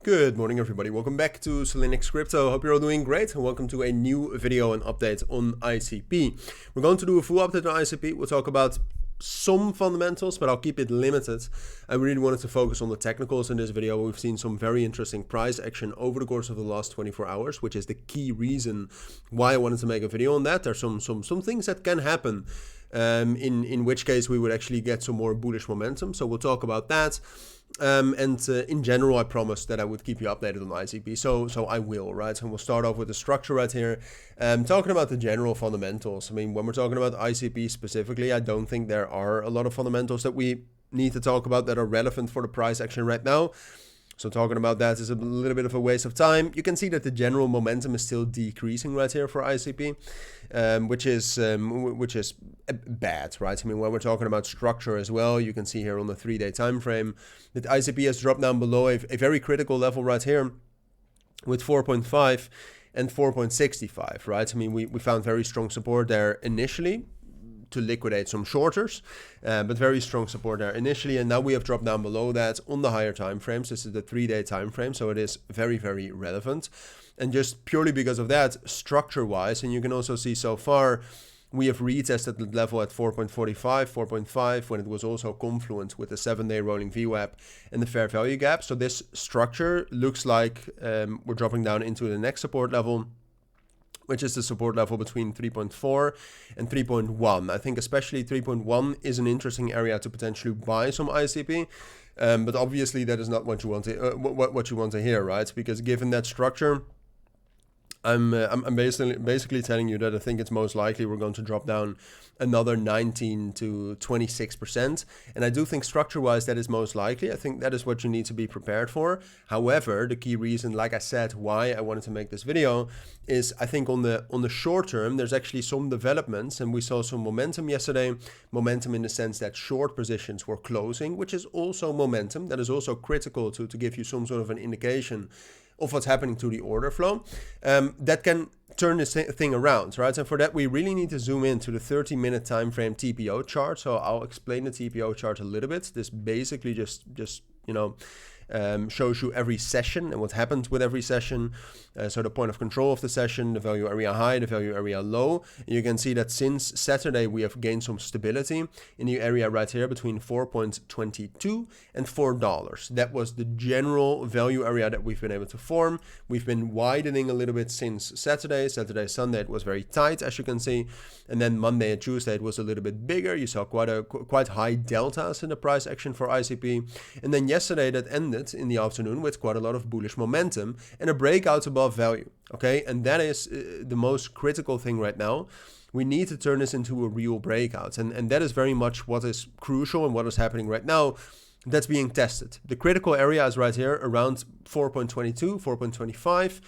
Good morning, everybody. Welcome back to Cilinix Crypto. Hope you're all doing great, and welcome to a new video and update on ICP. We're going to do a full update on ICP. We'll talk about some fundamentals, but I'll keep it limited. I really wanted to focus on the technicals in this video. We've seen some very interesting price action over the course of the last 24 hours, which is the key reason why I wanted to make a video on that. There's some things that can happen, in which case we would actually get some more bullish momentum. So we'll talk about that. In general, I promised that I would keep you updated on ICP, so I will, right? And we'll start off with the structure right here. Talking about the general fundamentals. I mean, when we're talking about ICP specifically, I don't think there are a lot of fundamentals that we need to talk about that are relevant for the price action right now. So talking about that is a little bit of a waste of time. You can see that the general momentum is still decreasing right here for ICP, which is bad, right? I mean, when we're talking about structure as well, you can see here on the 3-day time frame that ICP has dropped down below a very critical level right here with 4.5 and 4.65, right? I mean, we found very strong support there initially to liquidate some shorters, but very strong support there initially, and now we have dropped down below that on the higher time frames. This is the 3-day time frame, so it is very, very relevant. And just purely because of that, structure wise, and you can also see so far we have retested the level at 4.45, 4.5 when it was also confluent with the 7-day rolling VWAP and the fair value gap. So this structure looks like we're dropping down into the next support level, which is the support level between 3.4 and 3.1. I think especially 3.1 is an interesting area to potentially buy some ICP, but obviously that is not what you want to what you want to hear, right? Because given that structure, I'm basically telling you that I think it's most likely we're going to drop down another 19 to 26%. And I do think structure-wise that is most likely. I think that is what you need to be prepared for. However, the key reason, like I said, why I wanted to make this video is I think on the short term, there's actually some developments, and we saw some momentum yesterday. Momentum in the sense that short positions were closing, which is also momentum. That is also critical to give you some sort of an indication of what's happening to the order flow, that can turn this thing around, right? And for that, we really need to zoom into the 30-minute time frame TPO chart. So I'll explain the TPO chart a little bit. This basically just you know, shows you every session and what happens with every session. So the point of control of the session, the value area high, the value area low. And you can see that since Saturday, we have gained some stability in the area right here between 4.22 and $4. That was the general value area that we've been able to form. We've been widening a little bit since Saturday. Sunday, it was very tight, as you can see. And then Monday and Tuesday, it was a little bit bigger. You saw quite high deltas in the price action for ICP. And then yesterday, that ended in the afternoon with quite a lot of bullish momentum and a breakout above value. Okay, and that is the most critical thing right now. We need to turn this into a real breakout, and that is very much what is crucial and what is happening right now. That's being tested. The critical area is right here around 4.22, 4.25.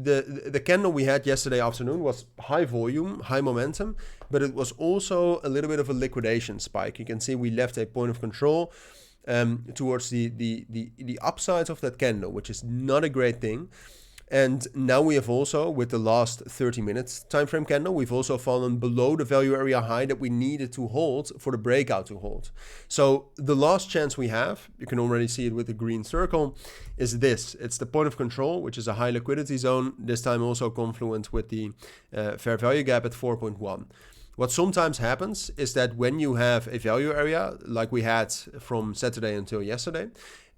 The candle we had yesterday afternoon was high volume, high momentum, but it was also a little bit of a liquidation spike. You can see we left a point of control towards the upsides of that candle, which is not a great thing. And now we have also, with the last 30 minutes time frame candle, we've also fallen below the value area high that we needed to hold for the breakout to hold. So the last chance we have, you can already see it with the green circle, is this. It's the point of control, which is a high liquidity zone, this time also confluent with the fair value gap at 4.1. What sometimes happens is that when you have a value area, like we had from Saturday until yesterday,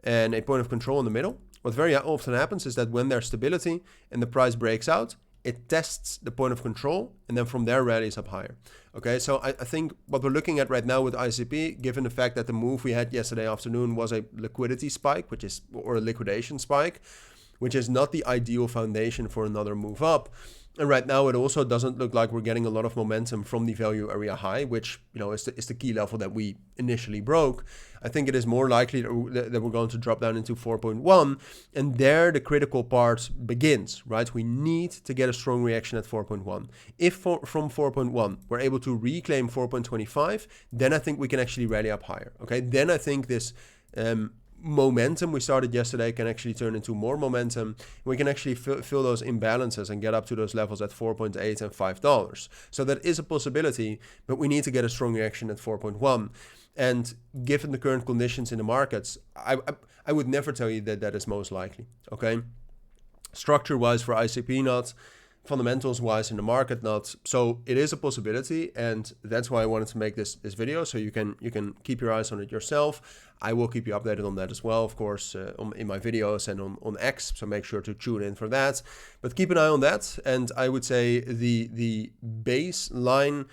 and a point of control in the middle, what very often happens is that when there's stability and the price breaks out, it tests the point of control, and then from there rallies up higher. Okay, so I think what we're looking at right now with ICP, given the fact that the move we had yesterday afternoon was a liquidity spike, or a liquidation spike, which is not the ideal foundation for another move up. And right now, it also doesn't look like we're getting a lot of momentum from the value area high, which, you know, is the key level that we initially broke. I think it is more likely that we're going to drop down into 4.1, and there the critical part begins, right? We need to get a strong reaction at 4.1. If from 4.1 we're able to reclaim 4.25, then I think we can actually rally up higher. Okay, then I think this momentum we started yesterday can actually turn into more momentum. We can actually fill those imbalances and get up to those levels at 4.8 and $5. So that is a possibility, but we need to get a strong reaction at 4.1. And given the current conditions in the markets, I would never tell you that that is most likely, okay? Structure-wise for ICP not, fundamentals-wise in the market not. So it is a possibility, and that's why I wanted to make this video, so you can keep your eyes on it yourself. I will keep you updated on that as well, of course, in my videos and on X, so make sure to tune in for that. But keep an eye on that, and I would say the baseline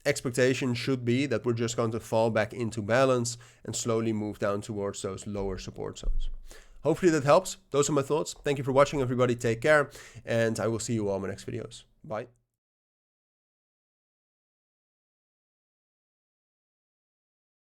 expectation should be that we're just going to fall back into balance and slowly move down towards those lower support zones. Hopefully that helps. Those are my thoughts. Thank you for watching, everybody. Take care, and I will see you all in my next videos. Bye.